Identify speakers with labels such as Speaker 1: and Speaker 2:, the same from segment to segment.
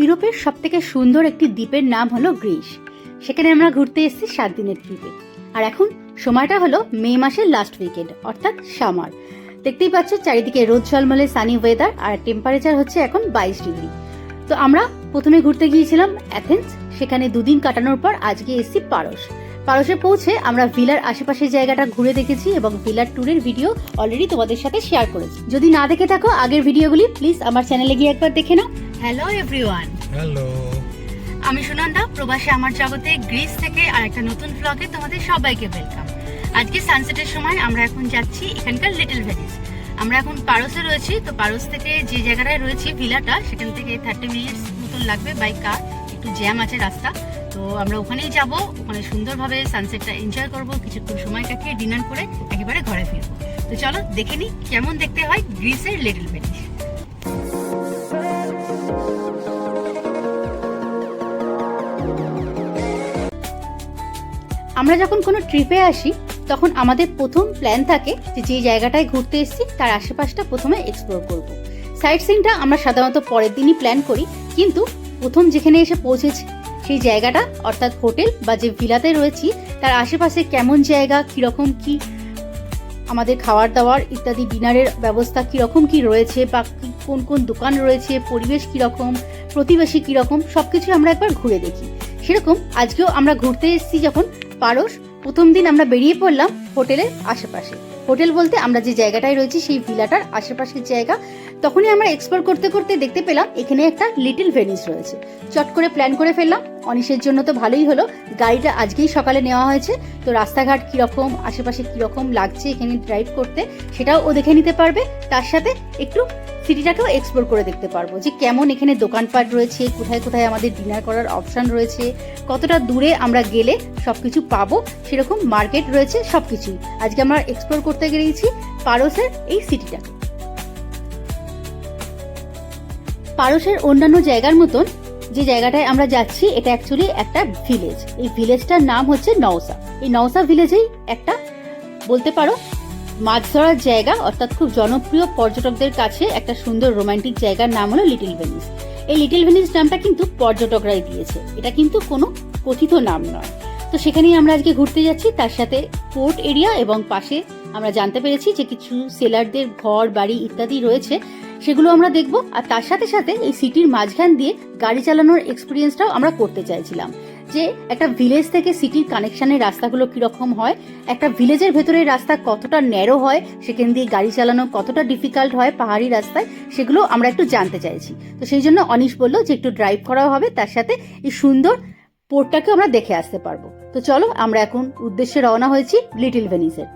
Speaker 1: ইউরোপের সবথেকে সুন্দর একটি দ্বীপের নাম হলো গ্রিস। সেখানে আমরা ঘুরতে এসেছি 7 দিনের ট্রিপে। আর এখন সময়টা হলো মে মাসের লাস্ট উইকেন্ড, অর্থাৎ সামার। দেখতেই পাচ্ছ চারিদিকে রোদ ঝলমলে সানি ওয়েদার, আর টেম্পারেচার হচ্ছে এখন 22 ডিগ্রি। তো আমরা প্রথমে ঘুরতে গিয়েছিলাম অ্যাথেন্স, সেখানে 2 দিন কাটানোর পর আজকে এসেছি পারস। পারসে পৌঁছে আমরা ভিলার আশেপাশের জায়গাটা ঘুরে দেখেছি এবং ভিলার ট্যুরের ভিডিও অলরেডি তোমাদের সাথে শেয়ার করেছি। যদি না দেখে থাকো আগের ভিডিওগুলি, প্লিজ আমার চ্যানেলে গিয়ে একবার দেখে নাও। হ্যালো এভরিওয়ান,
Speaker 2: হ্যালো,
Speaker 1: আমি সুনন্দা, প্রবাসী আমার জগতে গ্রিস থেকে আরেকটা নতুন ব্লগে তোমাদের সবাইকে ওয়েলকাম। আজকে সানসেটের সময় আমরা এখন যাচ্ছি এখানকার লিটল ভেনিস। আমরা এখন পারসে রয়েছি। তো পারস থেকে যে জায়গাটায় রয়েছে ভিলাটা, সেখান থেকে 30 মিনিটস মতন লাগবে বাই কার। একটু জ্যাম আছে রাস্তা, তো আমরা ওখানেই যাব। ওখানে সুন্দরভাবে সানসেটটা এনজয় করব, কিছুক্ষণ সময় কাটিয়ে ডিনার করে একেবারে ঘরে ফিরবো। তো চলো দেখে নিই কেমন দেখতে হয় গ্রিসের লিটল ভেনিস। আমরা যখন কোনো ট্রিপে আসি তখন আমাদের প্রথম প্ল্যান থাকে যে জায়গাটায় ঘুরতে এসেছি তার আশেপাশটা প্রথমে এক্সপ্লোর করব। সাইট সিনটা আমরা সাধারণত পরের দিনই প্ল্যান করি, কিন্তু প্রথম যেখানে এসে পৌঁছেছি সেই জায়গাটা অর্থাৎ হোটেল বা যে ভিলাতে রয়েছি তার আশেপাশে কেমন জায়গা, কীরকম কি আমাদের খাওয়ার দাওয়ার ইত্যাদি ডিনারের ব্যবস্থা কীরকম কি রয়েছে, বা কোন কোন দোকান রয়েছে, পরিবেশ কীরকম, প্রতিবেশী কীরকম, সব কিছু আমরা একবার ঘুরে দেখি। সেরকম আজকেও আমরা ঘুরতে এসেছি যখন পারস, প্রথম দিন আমরা বেরিয়ে পড়লাম হোটেলের আশেপাশে। হোটেল বলতে আমরা যে জায়গাটায় রয়েছি সেই ভিলাটার আশেপাশের জায়গা। তখনই আমরা এক্সপ্লোর করতে করতে দেখতে পেলাম এখানে একটা লিটল ভেনিস রয়েছে। চট করে প্ল্যান করে ফেললাম, অনিশের জন্য তো ভালোই হলো, গাড়িটা আজকেই সকালে নেওয়া হয়েছে। তো রাস্তাঘাট কীরকম, আশেপাশে কীরকম লাগছে এখানে ড্রাইভ করতে সেটাও ও দেখে নিতে পারবে। তার সাথে একটু সিটিটাকেও এক্সপ্লোর করে দেখতে পারবো যে কেমন এখানে দোকানপাট রয়েছে, কোথায় কোথায় আমাদের ডিনার করার অপশান রয়েছে, কতটা দূরে আমরা গেলে সবকিছু পাবো, সেরকম মার্কেট রয়েছে, সবকিছুই আজকে আমরা এক্সপ্লোর করতে গিয়েছি পারসের এই সিটিটাকে। পারসের অন্যান্য জায়গার মতন যে জায়গাটায় আমরা যাচ্ছি এটা অ্যাকচুয়ালি একটা ভিলেজ। এই ভিলেজটার নাম হচ্ছে নওসা। এই নওসা ভিলেজেই একটা বলতে পারো মাছ ধরার জায়গা, অর্থাৎ খুব জনপ্রিয় পর্যটকদের কাছে একটা সুন্দর রোমান্টিক জায়গার নাম হলো লিটল ভেনিস। এই লিটল ভেনিস নামটা কিন্তু পর্যটকরাই দিয়েছে, এটা কিন্তু কোনো কথিত নাম নয়। তো সেখানেই আমরা আজকে ঘুরতে যাচ্ছি। তার সাথে পোর্ট এরিয়া এবং পাশে আমরা জানতে পেরেছি যে কিছু সেলারদের ঘর বাড়ি ইত্যাদি রয়েছে, সেগুলো আমরা দেখব। আর তার সাথে সাথে এই সিটির মাঝখান দিয়ে গাড়ি চালানোর এক্সপিরিয়েন্সটাও আমরা করতে চাইছিলাম, যে একটা ভিলেজ থেকে সিটির কানেকশনের রাস্তাগুলো কিরকম হয়, একটা ভিলেজের ভেতরের রাস্তা কতটা ন্যারো হয়, সেখান দিয়ে গাড়ি চালানো কতটা ডিফিকাল্ট হয় পাহাড়ি রাস্তায়, সেগুলো আমরা একটু জানতে চাইছি। তো সেই জন্য অনিশ বললো যে একটু ড্রাইভ করা হবে, তার সাথে এই সুন্দর পোর্টটাকে আমরা দেখে আসতে পারবো। তো চলো আমরা এখন উদ্দেশ্যে রওনা হয়েছি লিটল ভেনিসের।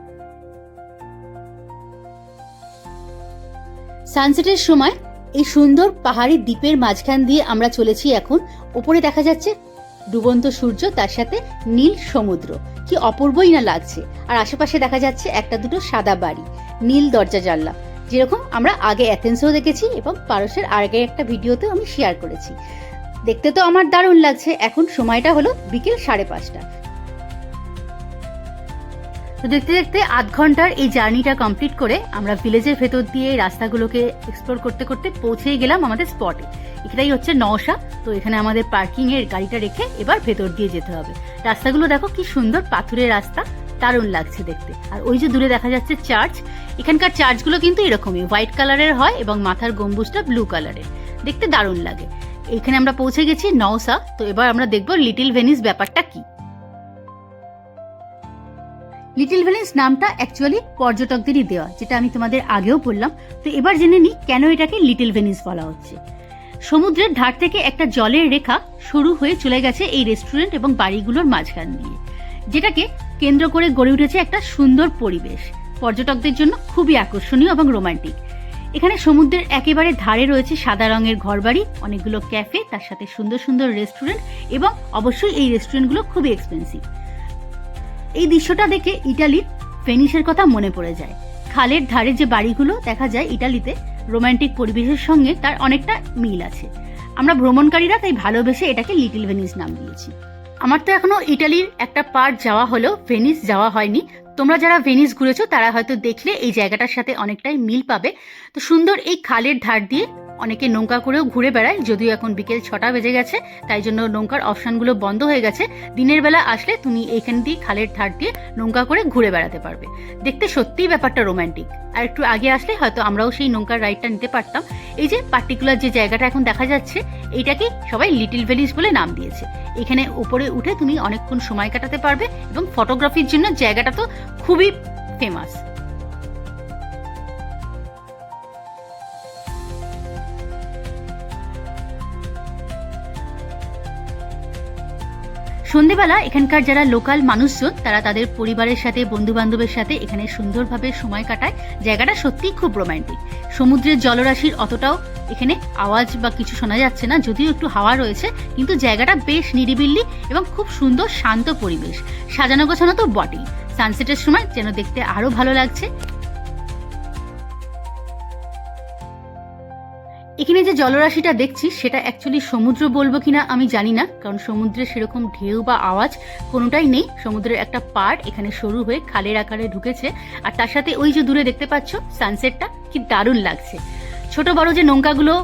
Speaker 1: সানসেটের সময় এই সুন্দর পাহাড়ি দ্বীপের মাঝখান দিয়ে আমরা চলেছি এখন। ওপরে দেখা যাচ্ছে ডুবন্ত সূর্য, তার সাথে নীল সমুদ্র, কি অপূর্বই না লাগছে। আর আশেপাশে দেখা যাচ্ছে একটা দুটো সাদা বাড়ি, নীল দরজা জানলা, যেরকম আমরা আগে অ্যাথেন্সেও দেখেছি এবং পারসের আগে একটা ভিডিওতেও আমি শেয়ার করেছি। দেখতে তো আমার দারুণ লাগছে। এখন সময়টা হলো বিকেল 5:30। তো দেখতে দেখতে আধ ঘন্টার এই জার্নিটা কমপ্লিট করে আমরা ভিলেজের ভেতর দিয়ে রাস্তাগুলোকে এক্সপ্লোর করতে করতে পৌঁছেই গেলাম আমাদের স্পটে। এটাই হচ্ছে নওসা। তো এখানে আমাদের পার্কিং এর গাড়িটা রেখে এবার ভেতর দিয়ে যেতে হবে। রাস্তাগুলো দেখো কি সুন্দর, পাথুরের রাস্তা, দারুণ লাগছে দেখতে। আর ওই যে দূরে দেখা যাচ্ছে চার্চ। এখানকার চার্চগুলো কিন্তু এরকমই হোয়াইট কালারের হয় এবং মাথার গম্বুজটা ব্লু কালারের, দেখতে দারুণ লাগে। এখানে আমরা পৌঁছে গেছি নওসা। তো এবার আমরা দেখবো লিটল ভেনিস ব্যাপারটা কি। লিটল ভেনিস নামটা অ্যাকচুয়ালি পর্যটকদেরই দেওয়া, যেটা আমি তোমাদের আগেও বললাম। তো এবার জেনে নিই কেন এটাকে লিটল ভেনিস বলা হচ্ছে। সমুদ্রের ধার থেকে একটা জলের রেখা শুরু হয়ে চলে গেছে এই রেস্টুরেন্ট এবং বাড়িগুলোর মাঝখান দিয়ে, যেটাকে কেন্দ্র করে গড়ে উঠেছে একটা সুন্দর পরিবেশ, পর্যটকদের জন্য খুবই আকর্ষণীয় এবং রোমান্টিক। এখানে সমুদ্রের একেবারে ধারে রয়েছে সাদা রঙের ঘরবাড়ি, অনেকগুলো ক্যাফে, তার সাথে সুন্দর সুন্দর রেস্টুরেন্ট, এবং অবশ্যই এই রেস্টুরেন্টগুলো খুবই এক্সপেন্সিভ। এই দৃশ্যটা দেখে ইটালির ভেনিসের কথা মনে পড়ে যায়। খালের ধারে যে বাড়িগুলো দেখা যায় ইটালিতে, রোমান্টিক পরিবেশের সঙ্গে তার অনেকটা মিল আছে। আমরা ভ্রমণকারীরা তাই ভালোবেসে এটাকে লিটল ভেনিস নাম দিয়েছি। আমার তো এখনো ইটালির একটা পার্ট যাওয়া হলো, ভেনিস যাওয়া হয়নি। তোমরা যারা ভেনিস ঘুরেছো তারা হয়তো দেখলে এই জায়গাটার সাথে অনেকটাই মিল পাবে। তো সুন্দর এই খালের ধার দিয়ে অনেকে নৌকা করেও ঘুরে বেড়ায়, যদিও এখন বিকেল 6টা বেজে গেছে, তাই জন্য নৌকার অপশানগুলো বন্ধ হয়ে গেছে। দিনের বেলা আসলে তুমি এইখান দিয়ে খালের ধার দিয়ে নৌকা করে ঘুরে বেড়াতে পারবে। দেখতে সত্যিই ব্যাপারটা রোম্যান্টিক। আর একটু আগে আসলে হয়তো আমরাও সেই নৌকার রাইডটা নিতে পারতাম। এই যে পার্টিকুলার যে জায়গাটা এখন দেখা যাচ্ছে, এইটাকে সবাই লিটল ভ্যালিস বলে নাম দিয়েছে। এখানে উপরে উঠে তুমি অনেকক্ষণ সময় কাটাতে পারবে এবং ফটোগ্রাফির জন্য জায়গাটা তো খুবই ফেমাস। সন্ধেবেলা এখানকার যারা লোকাল মানুষজন তারা তাদের পরিবারের সাথে, বন্ধু বান্ধবের সাথে এখানে সুন্দরভাবে সময় কাটায়। জায়গাটা সত্যিই খুব রোম্যান্টিক। সমুদ্রের জলরাশির অতটাও এখানে আওয়াজ বা কিছু শোনা যাচ্ছে না, যদিও একটু হাওয়া রয়েছে, কিন্তু জায়গাটা বেশ নিরিবিলি এবং খুব সুন্দর শান্ত পরিবেশ। সাজানো গোছানো তো বটেই, সানসেটের সময় যেন দেখতে আরো ভালো লাগছে। এখানে যে জলরাশিটা দেখছি সেটা অ্যাকচুয়ালি সমুদ্র বলবো কিনা আমি জানি না, কারণ সমুদ্রে সেরকম ঢেউ বা আওয়াজ কোনোটাই নেই। সমুদ্রের একটা পার্ট এখানে সরু হয়ে খালের আকারে ঢুকেছে, আর তার সাথে ওই যে দূরে দেখতে পাচ্ছ সানসেটটা, কি দারুণ লাগছে। ছোট বড় যে নৌকাগুলো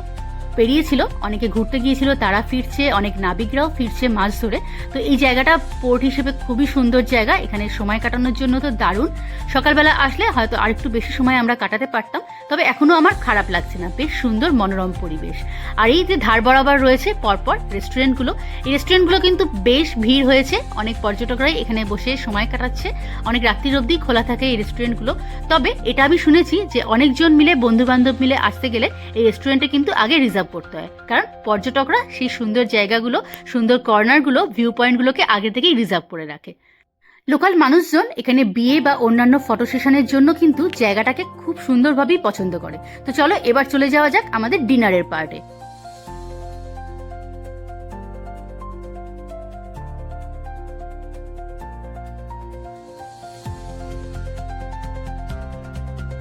Speaker 1: পেরিয়েছিল, অনেকে ঘুরতে গিয়েছিল, তারা ফিরছে, অনেক নাবিকরাও ফিরছে মাছ ধরে। তো এই জায়গাটা পোর্ট হিসেবে খুবই সুন্দর জায়গা, এখানে সময় কাটানোর জন্য তো দারুণ। সকালবেলা আসলে হয়তো আরেকটু বেশি সময় আমরা কাটাতে পারতাম, তবে এখনো আমার খারাপ লাগছে না, বেশ সুন্দর মনোরম পরিবেশ। আর এই যে ধার বরাবর রয়েছে পরপর রেস্টুরেন্টগুলো, এই রেস্টুরেন্টগুলো কিন্তু বেশ ভিড় হয়েছে, অনেক পর্যটকরাই এখানে বসে সময় কাটাচ্ছে, অনেক রাত্রির অবধি খোলা থাকে এই রেস্টুরেন্টগুলো। তবে এটা আমি শুনেছি যে অনেকজন মিলে, বন্ধু বান্ধব মিলে আসতে গেলে এই রেস্টুরেন্টে কিন্তু আগে রিজার্ভ করতে হয়, কারণ পর্যটকরা সেই সুন্দর জায়গাগুলো, সুন্দর কর্নারগুলো, ভিউ পয়েন্টগুলোকে আগে থেকেই রিজার্ভ করে রাখে। লোকাল মানুষজন এখানে বিয়ে বা অন্যান্য ফটো সেশনের জন্য কিন্তু জায়গাটাকে খুব সুন্দরভাবেই পছন্দ করে। তো চলো এবার চলে যাওয়া যাক আমাদের ডিনারের পার্টে।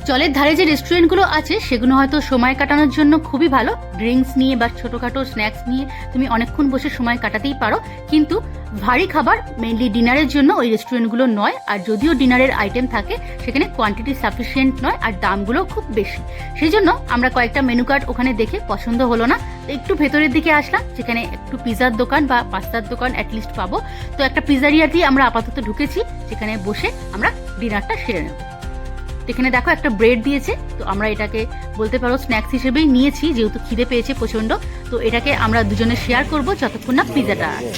Speaker 1: জলের ধারে যে রেস্টুরেন্টগুলো আছে সেগুলো হয়তো সময় কাটানোর জন্য খুবই ভালো, ড্রিঙ্কস নিয়ে বা ছোটোখাটো স্ন্যাক্স নিয়ে তুমি অনেকক্ষণ বসে সময় কাটাতেই পারো, কিন্তু ভারী খাবার মেইনলি ডিনারের জন্য ওই রেস্টুরেন্টগুলো নয়। আর যদিও ডিনারের আইটেম থাকে, সেখানে কোয়ান্টিটি সাফিসিয়েন্ট নয়, আর দামগুলো খুব বেশি। সেই জন্য আমরা কয়েকটা মেনু কার্ড ওখানে দেখে পছন্দ হলো না, একটু ভেতরের দিকে আসলাম, যেখানে একটু পিজার দোকান বা পাস্তার দোকান অ্যাটলিস্ট পাবো। তো একটা পিজারিয়াতেই আমরা আপাতত ঢুকেছি, যেখানে বসে আমরা ডিনারটা সেরে নেব। এখানে দেখো একটা ব্রেড দিয়েছে, তো আমরা এটাকে বলতে পারো স্ন্যাক্স হিসেবেই নিয়েছি, যেহেতু খিদে পেয়েছে প্রচন্ড। তো এটাকে আমরা দুজনে শেয়ার করব যতক্ষণ না পিজাটা আসে।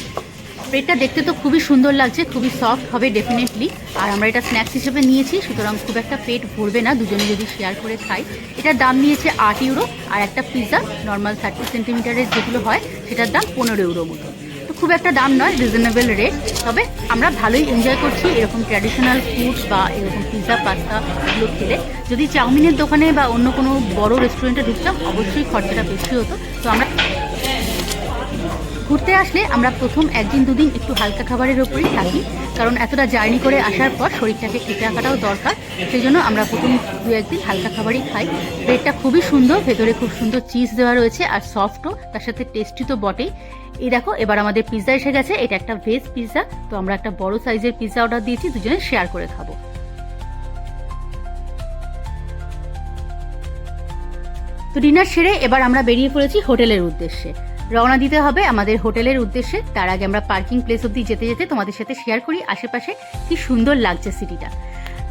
Speaker 1: ব্রেডটা দেখতে তো খুবই সুন্দর লাগছে, খুবই সফট হবে ডেফিনেটলি। আর আমরা এটা স্ন্যাক্স হিসেবে নিয়েছি, সুতরাং খুব একটা পেট ভরবে না দুজনে যদি শেয়ার করে খাই। এটার দাম নিয়েছে 8 ইউরো, আর একটা পিৎজা নর্মাল 30 সেন্টিমিটারের যেগুলো হয় সেটার দাম 15 ইউরো মতো। তো খুব একটা দাম নয়, রিজনেবল রেট। তবে আমরা ভালোই এনজয় করছি এরকম ট্র্যাডিশনাল ফুড বা এরকম পিৎজা, পাস্তা এগুলো খেলে। যদি চাউমিনের দোকানে বা অন্য কোনো বড় রেস্টুরেন্টে ঢুকতাম, অবশ্যই খরচাটা বেশি হতো। তো আমরা ঘুরতে আসলে আমরা প্রথম 1-2 দিন একটু হালকা খাবারের ওপরেই থাকি, কারণ এতটা জার্নি করে আসার পর শরীরটাকে খেতে রাখাটাও দরকার। সেই জন্য আমরা প্রথম 2-1 দিন হালকা খাবারই খাই। ব্রেডটা খুবই সুন্দর, ভেতরে খুব সুন্দর চিজ দেওয়া রয়েছে, আর সফটও, তার সাথে টেস্টি তো বটেই। এই দেখো এবার আমাদের পিৎজা এসে গেছে, এটা একটা ভেজ পিৎজা। তো আমরা একটা বড় সাইজের পিৎজা অর্ডার দিয়েছি, দুজনে শেয়ার করে খাবো। তো ডিনার সেরে এবার আমরা বেরিয়ে পড়েছি হোটেলের উদ্দেশ্যে। রওনা দিতে হবে আমাদের হোটেলের উদ্দেশ্যে। তার আগে আমরা পার্কিং প্লেস অব্দি যেতে যেতে তোমাদের সাথে শেয়ার করি আশেপাশে কি সুন্দর লাগছে সিটিটা।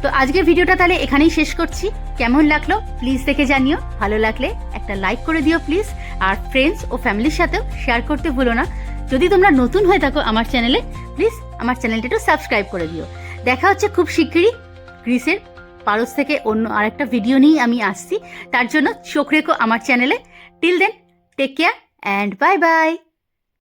Speaker 1: তো আজকের ভিডিওটা তাহলে এখানেই শেষ করছি। কেমন লাগলো প্লিজ দেখে জানিও, ভালো লাগলে একটা লাইক করে দিও প্লিজ, আর ফ্রেন্ডস ও ফ্যামিলির সাথেও শেয়ার করতে ভুলো না। যদি তোমরা নতুন হয়ে থাকো আমার চ্যানেলে, প্লিজ আমার চ্যানেলটা একটু সাবস্ক্রাইব করে দিও। দেখা হচ্ছে খুব শিগগিরই গ্রিসের পারস থেকে অন্য আরেকটা ভিডিও নিয়ে আমি আসছি, তার জন্য চোখ রেখো আমার চ্যানেলে। Till then, take care and bye bye.